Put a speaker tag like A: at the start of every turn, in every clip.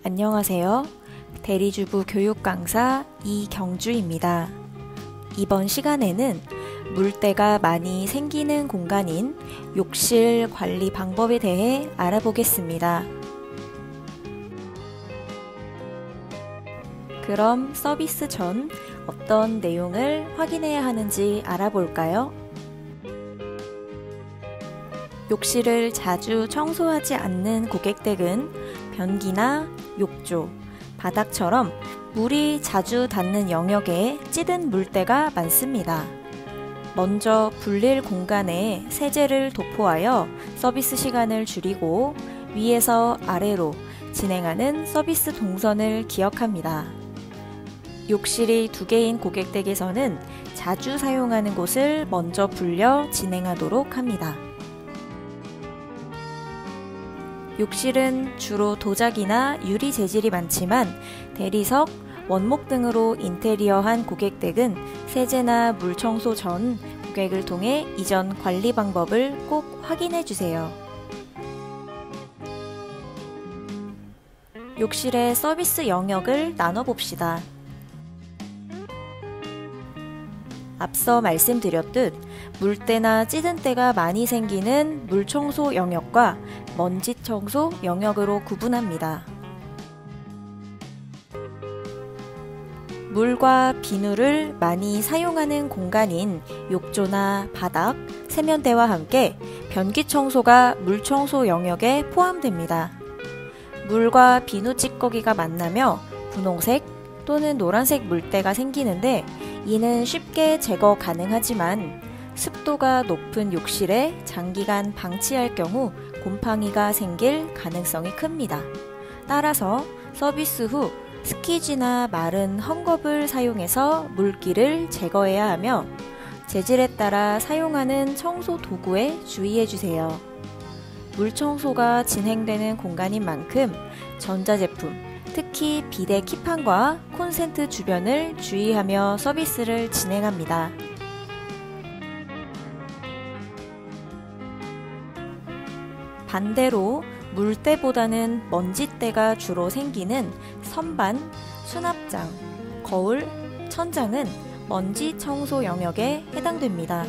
A: 안녕하세요. 대리주부 교육 강사 이경주입니다. 이번 시간에는 물때가 많이 생기는 공간인 욕실 관리 방법에 대해 알아보겠습니다. 그럼 서비스 전 어떤 내용을 확인해야 하는지 알아볼까요? 욕실을 자주 청소하지 않는 고객댁은 변기나 욕조, 바닥처럼 물이 자주 닿는 영역에 찌든 물때가 많습니다. 먼저 불릴 공간에 세제를 도포하여 서비스 시간을 줄이고 위에서 아래로 진행하는 서비스 동선을 기억합니다. 욕실이 2개인 고객댁에서는 자주 사용하는 곳을 먼저 불려 진행하도록 합니다. 욕실은 주로 도자기나 유리 재질이 많지만 대리석, 원목 등으로 인테리어한 고객댁은 세제나 물 청소 전 고객을 통해 이전 관리 방법을 꼭 확인해 주세요. 욕실의 서비스 영역을 나눠봅시다. 앞서 말씀드렸듯 물때나 찌든 때가 많이 생기는 물청소 영역과 먼지 청소 영역으로 구분합니다. 물과 비누를 많이 사용하는 공간인 욕조나 바닥, 세면대와 함께 변기 청소가 물청소 영역에 포함됩니다. 물과 비누 찌꺼기가 만나며 분홍색 또는 노란색 물때가 생기는데 이는 쉽게 제거 가능하지만 습도가 높은 욕실에 장기간 방치할 경우 곰팡이가 생길 가능성이 큽니다. 따라서 서비스 후 스키지나 마른 헝겊을 사용해서 물기를 제거해야 하며 재질에 따라 사용하는 청소 도구에 주의해 주세요. 물 청소가 진행되는 공간인 만큼 전자제품, 특히 비데 키판과 콘센트 주변을 주의하며 서비스를 진행합니다. 반대로 물때보다는 먼지때가 주로 생기는 선반, 수납장, 거울, 천장은 먼지 청소 영역에 해당됩니다.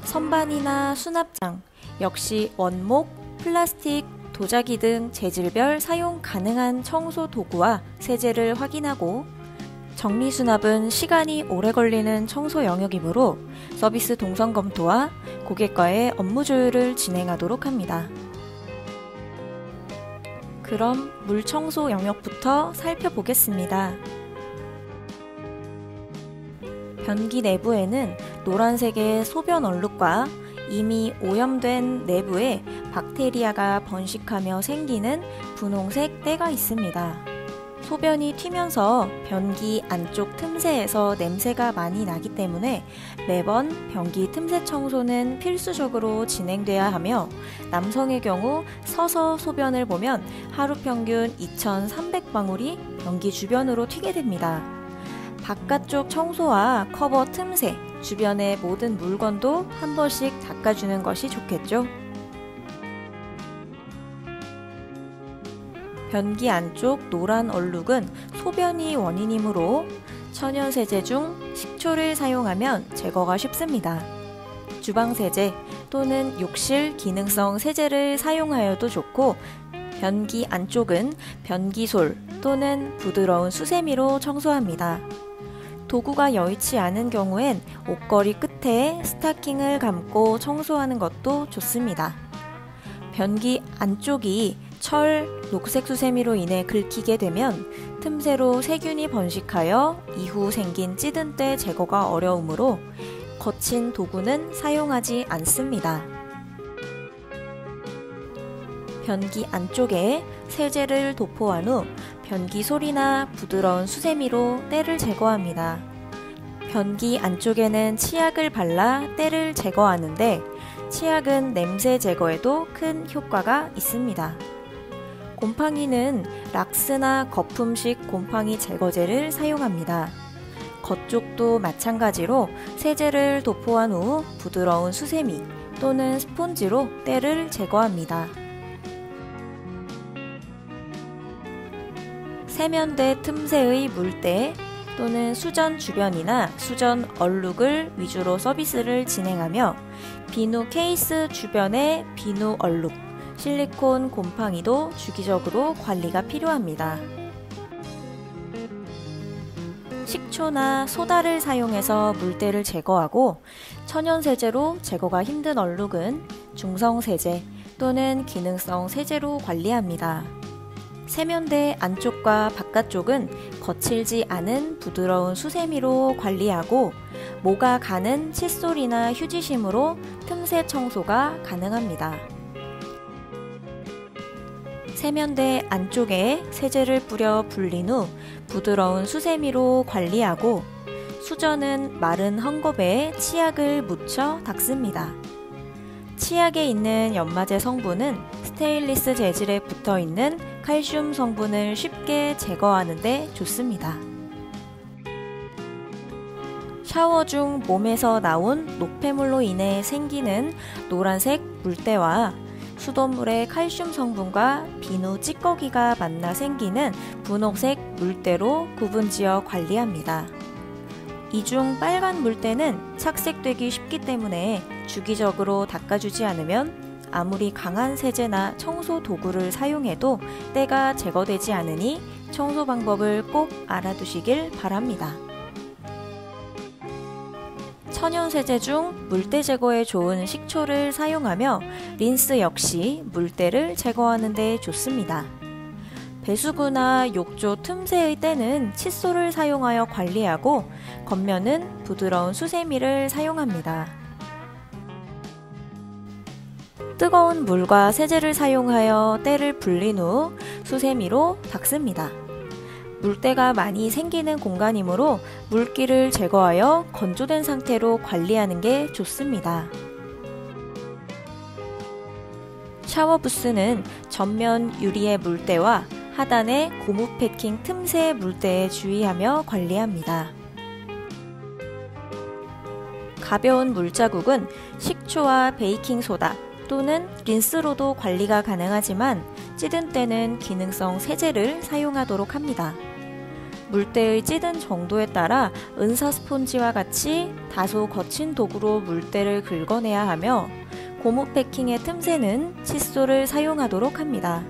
A: 선반이나 수납장 역시 원목, 플라스틱, 도자기 등 재질별 사용 가능한 청소 도구와 세제를 확인하고 정리수납은 시간이 오래 걸리는 청소 영역이므로 서비스 동선 검토와 고객과의 업무 조율을 진행하도록 합니다. 그럼 물 청소 영역부터 살펴보겠습니다. 변기 내부에는 노란색의 소변 얼룩과 이미 오염된 내부에 박테리아가 번식하며 생기는 분홍색 때가 있습니다. 소변이 튀면서 변기 안쪽 틈새에서 냄새가 많이 나기 때문에 매번 변기 틈새 청소는 필수적으로 진행돼야 하며 남성의 경우 서서 소변을 보면 하루 평균 2,300방울이 변기 주변으로 튀게 됩니다. 바깥쪽 청소와 커버 틈새, 주변의 모든 물건도 한 번씩 닦아주는 것이 좋겠죠? 변기 안쪽 노란 얼룩은 소변이 원인이므로 천연세제 중 식초를 사용하면 제거가 쉽습니다. 주방세제 또는 욕실 기능성 세제를 사용하여도 좋고 변기 안쪽은 변기솔 또는 부드러운 수세미로 청소합니다. 도구가 여의치 않은 경우엔 옷걸이 끝에 스타킹을 감고 청소하는 것도 좋습니다. 변기 안쪽이 철, 녹색 수세미로 인해 긁히게 되면 틈새로 세균이 번식하여 이후 생긴 찌든 때 제거가 어려우므로 거친 도구는 사용하지 않습니다. 변기 안쪽에 세제를 도포한 후 변기 솔이나 부드러운 수세미로 때를 제거합니다. 변기 안쪽에는 치약을 발라 때를 제거하는데 치약은 냄새 제거에도 큰 효과가 있습니다. 곰팡이는 락스나 거품식 곰팡이 제거제를 사용합니다. 겉쪽도 마찬가지로 세제를 도포한 후 부드러운 수세미 또는 스폰지로 때를 제거합니다. 세면대 틈새의 물때 또는 수전 주변이나 수전 얼룩을 위주로 서비스를 진행하며 비누 케이스 주변의 비누 얼룩, 실리콘 곰팡이도 주기적으로 관리가 필요합니다. 식초나 소다를 사용해서 물때를 제거하고 천연세제로 제거가 힘든 얼룩은 중성세제 또는 기능성 세제로 관리합니다. 세면대 안쪽과 바깥쪽은 거칠지 않은 부드러운 수세미로 관리하고 모가 가는 칫솔이나 휴지심으로 틈새 청소가 가능합니다. 세면대 안쪽에 세제를 뿌려 불린 후 부드러운 수세미로 관리하고 수전은 마른 헝겊에 치약을 묻혀 닦습니다. 치약에 있는 연마제 성분은 스테인리스 재질에 붙어있는 칼슘 성분을 쉽게 제거하는 데 좋습니다. 샤워 중 몸에서 나온 노폐물로 인해 생기는 노란색 물때와 수돗물의 칼슘 성분과 비누 찌꺼기가 만나 생기는 분홍색 물때로 구분지어 관리합니다. 이 중 빨간 물때는 착색되기 쉽기 때문에 주기적으로 닦아주지 않으면 아무리 강한 세제나 청소 도구를 사용해도 때가 제거되지 않으니 청소 방법을 꼭 알아두시길 바랍니다. 천연세제 중 물때 제거에 좋은 식초를 사용하며 린스 역시 물때를 제거하는 데 좋습니다. 배수구나 욕조 틈새의 때는 칫솔을 사용하여 관리하고 겉면은 부드러운 수세미를 사용합니다. 뜨거운 물과 세제를 사용하여 때를 불린 후 수세미로 닦습니다. 물때가 많이 생기는 공간이므로 물기를 제거하여 건조된 상태로 관리하는 게 좋습니다. 샤워부스는 전면 유리의 물때와 하단의 고무 패킹 틈새 물때에 주의하며 관리합니다. 가벼운 물자국은 식초와 베이킹소다 또는 린스로도 관리가 가능하지만 찌든 때는 기능성 세제를 사용하도록 합니다. 물때의 찌든 정도에 따라 은사 스폰지와 같이 다소 거친 도구로 물때를 긁어내야 하며 고무 패킹의 틈새는 칫솔을 사용하도록 합니다.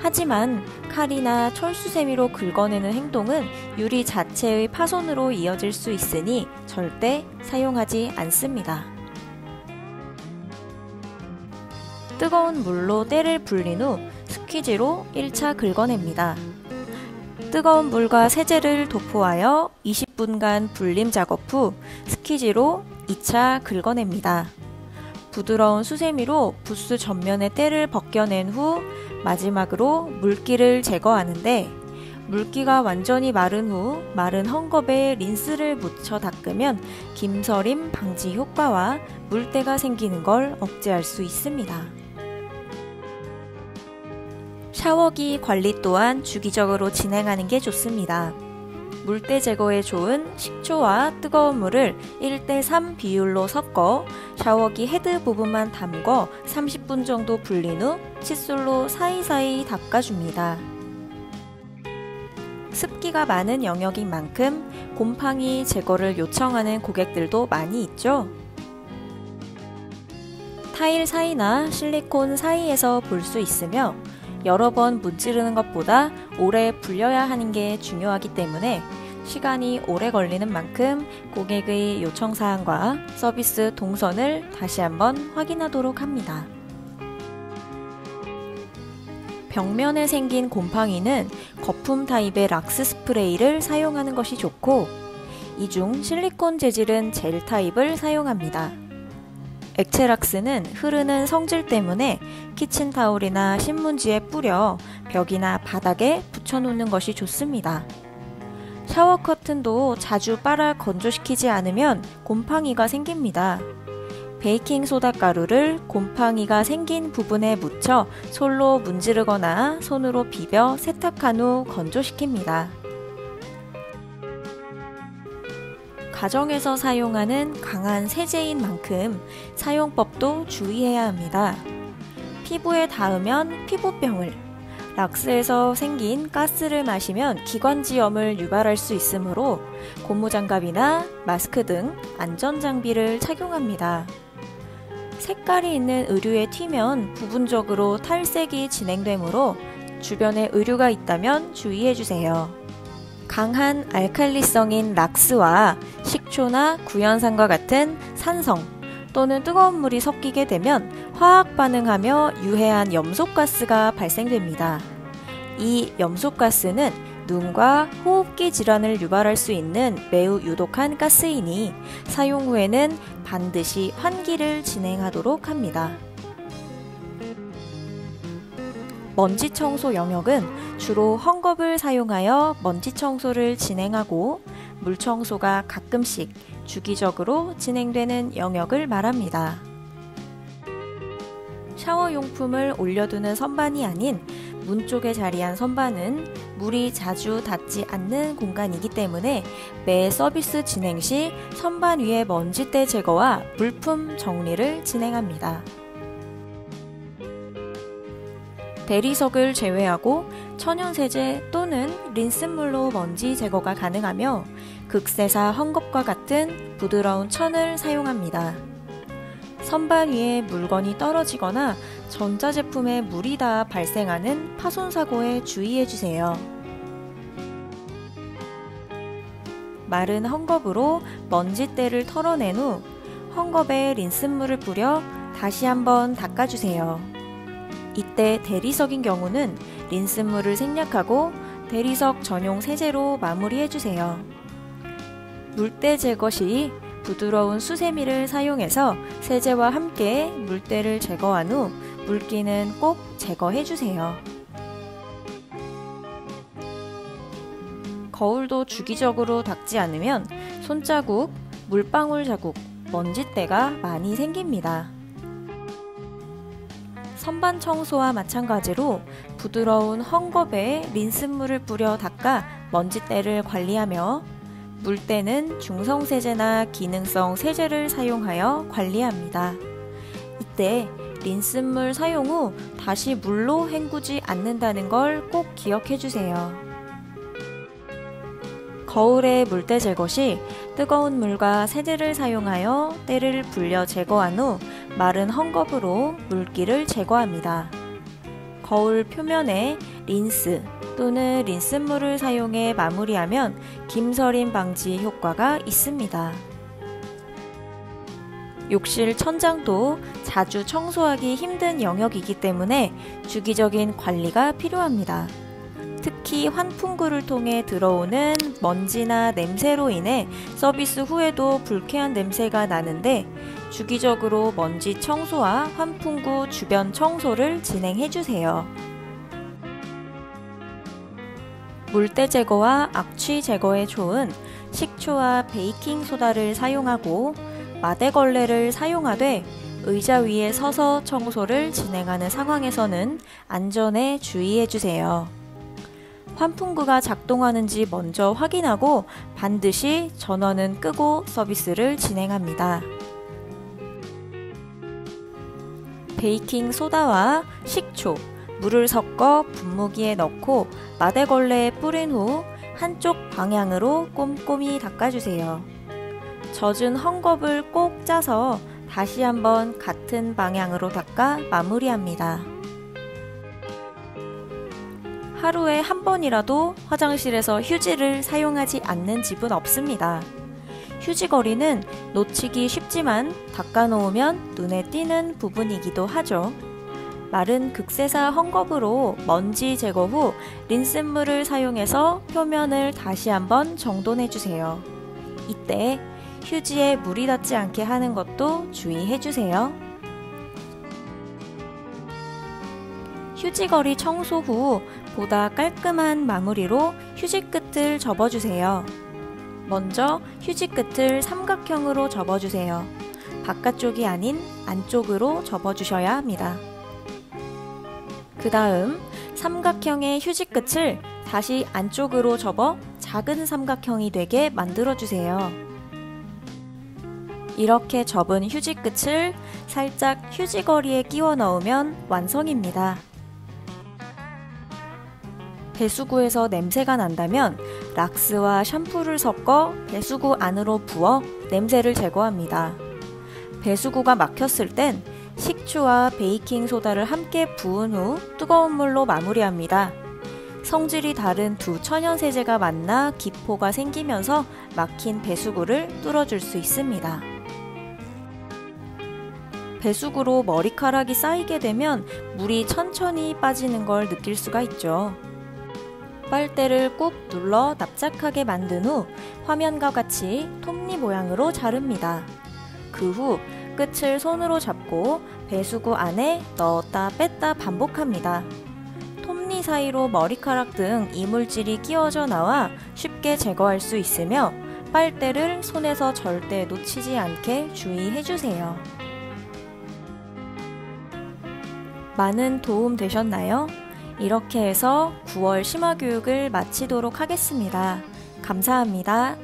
A: 하지만 칼이나 철수세미로 긁어내는 행동은 유리 자체의 파손으로 이어질 수 있으니 절대 사용하지 않습니다. 뜨거운 물로 때를 불린 후 스퀴지로 1차 긁어냅니다. 뜨거운 물과 세제를 도포하여 20분간 불림 작업 후 스퀴지로 2차 긁어냅니다. 부드러운 수세미로 부스 전면의 때를 벗겨낸 후 마지막으로 물기를 제거하는데 물기가 완전히 마른 후 마른 헝겊에 린스를 묻혀 닦으면 김서림 방지 효과와 물때가 생기는 걸 억제할 수 있습니다. 샤워기 관리 또한 주기적으로 진행하는 게 좋습니다. 물때 제거에 좋은 식초와 뜨거운 물을 1:3 비율로 섞어 샤워기 헤드 부분만 담궈 30분 정도 불린 후 칫솔로 사이사이 닦아줍니다. 습기가 많은 영역인 만큼 곰팡이 제거를 요청하는 고객들도 많이 있죠. 타일 사이나 실리콘 사이에서 볼 수 있으며 여러 번 문지르는 것보다 오래 불려야 하는 게 중요하기 때문에 시간이 오래 걸리는 만큼 고객의 요청사항과 서비스 동선을 다시 한번 확인하도록 합니다. 벽면에 생긴 곰팡이는 거품 타입의 락스 스프레이를 사용하는 것이 좋고 이 중 실리콘 재질은 젤 타입을 사용합니다. 액체 락스는 흐르는 성질 때문에 키친타올이나 신문지에 뿌려 벽이나 바닥에 붙여놓는 것이 좋습니다. 샤워 커튼도 자주 빨아 건조시키지 않으면 곰팡이가 생깁니다. 베이킹소다 가루를 곰팡이가 생긴 부분에 묻혀 솔로 문지르거나 손으로 비벼 세탁한 후 건조시킵니다. 가정에서 사용하는 강한 세제인 만큼 사용법도 주의해야 합니다. 피부에 닿으면 피부병을, 락스에서 생긴 가스를 마시면 기관지염을 유발할 수 있으므로 고무장갑이나 마스크 등 안전장비를 착용합니다. 색깔이 있는 의류에 튀면 부분적으로 탈색이 진행되므로 주변에 의류가 있다면 주의해주세요. 강한 알칼리성인 락스와 식초나 구연산과 같은 산성 또는 뜨거운 물이 섞이게 되면 화학 반응하며 유해한 염소가스가 발생됩니다. 이 염소가스는 눈과 호흡기 질환을 유발할 수 있는 매우 유독한 가스이니 사용 후에는 반드시 환기를 진행하도록 합니다. 먼지 청소 영역은 주로 헝겊을 사용하여 먼지 청소를 진행하고 물 청소가 가끔씩 주기적으로 진행되는 영역을 말합니다. 샤워용품을 올려두는 선반이 아닌 문 쪽에 자리한 선반은 물이 자주 닿지 않는 공간이기 때문에 매 서비스 진행 시 선반 위의 먼지때 제거와 물품 정리를 진행합니다. 대리석을 제외하고 천연세제 또는 린스물로 먼지 제거가 가능하며 극세사 헝겊과 같은 부드러운 천을 사용합니다. 선반 위에 물건이 떨어지거나 전자제품에 물이 닿아 발생하는 파손 사고에 주의해주세요. 마른 헝겊으로 먼지때를 털어낸 후 헝겊에 린스물을 뿌려 다시 한번 닦아주세요. 이때 대리석인 경우는 린스물을 생략하고 대리석 전용 세제로 마무리해주세요. 물때 제거 시 부드러운 수세미를 사용해서 세제와 함께 물때를 제거한 후 물기는 꼭 제거해주세요. 거울도 주기적으로 닦지 않으면 손자국, 물방울 자국, 먼지때가 많이 생깁니다. 선반 청소와 마찬가지로 부드러운 헝겊에 린스물을 뿌려 닦아 먼지때를 관리하며 물때는 중성세제나 기능성 세제를 사용하여 관리합니다. 이때 린스물 사용 후 다시 물로 헹구지 않는다는 걸 꼭 기억해주세요. 거울의 물때 제거 시 뜨거운 물과 세제를 사용하여 때를 불려 제거한 후 마른 헝겊으로 물기를 제거합니다. 거울 표면에 린스 또는 린스물을 사용해 마무리하면 김서림 방지 효과가 있습니다. 욕실 천장도 자주 청소하기 힘든 영역이기 때문에 주기적인 관리가 필요합니다. 특히 환풍구를 통해 들어오는 먼지나 냄새로 인해 서비스 후에도 불쾌한 냄새가 나는데 주기적으로 먼지 청소와 환풍구 주변 청소를 진행해주세요. 물때 제거와 악취 제거에 좋은 식초와 베이킹소다를 사용하고 마대걸레를 사용하되 의자 위에 서서 청소를 진행하는 상황에서는 안전에 주의해주세요. 환풍구가 작동하는지 먼저 확인하고 반드시 전원은 끄고 서비스를 진행합니다. 베이킹 소다와 식초, 물을 섞어 분무기에 넣고 마대걸레에 뿌린 후 한쪽 방향으로 꼼꼼히 닦아주세요. 젖은 헝겊을 꼭 짜서 다시 한번 같은 방향으로 닦아 마무리합니다. 하루에 한 번이라도 화장실에서 휴지를 사용하지 않는 집은 없습니다. 휴지거리는 놓치기 쉽지만 닦아놓으면 눈에 띄는 부분이기도 하죠. 마른 극세사 헝겊으로 먼지 제거 후 린스물을 사용해서 표면을 다시 한번 정돈해주세요. 이때 휴지에 물이 닿지 않게 하는 것도 주의해주세요. 휴지거리 청소 후 보다 깔끔한 마무리로 휴지 끝을 접어주세요. 먼저 휴지 끝을 삼각형으로 접어주세요. 바깥쪽이 아닌 안쪽으로 접어주셔야 합니다. 그 다음 삼각형의 휴지 끝을 다시 안쪽으로 접어 작은 삼각형이 되게 만들어주세요. 이렇게 접은 휴지 끝을 살짝 휴지거리에 끼워 넣으면 완성입니다. 배수구에서 냄새가 난다면 락스와 샴푸를 섞어 배수구 안으로 부어 냄새를 제거합니다. 배수구가 막혔을 땐 식초와 베이킹소다를 함께 부은 후 뜨거운 물로 마무리합니다. 성질이 다른 두 천연세제가 만나 기포가 생기면서 막힌 배수구를 뚫어줄 수 있습니다. 배수구로 머리카락이 쌓이게 되면 물이 천천히 빠지는 걸 느낄 수가 있죠. 빨대를 꾹 눌러 납작하게 만든 후 화면과 같이 톱니 모양으로 자릅니다. 그 후 끝을 손으로 잡고 배수구 안에 넣었다 뺐다 반복합니다. 톱니 사이로 머리카락 등 이물질이 끼워져 나와 쉽게 제거할 수 있으며 빨대를 손에서 절대 놓치지 않게 주의해주세요. 많은 도움 되셨나요? 이렇게 해서 9월 심화교육을 마치도록 하겠습니다. 감사합니다.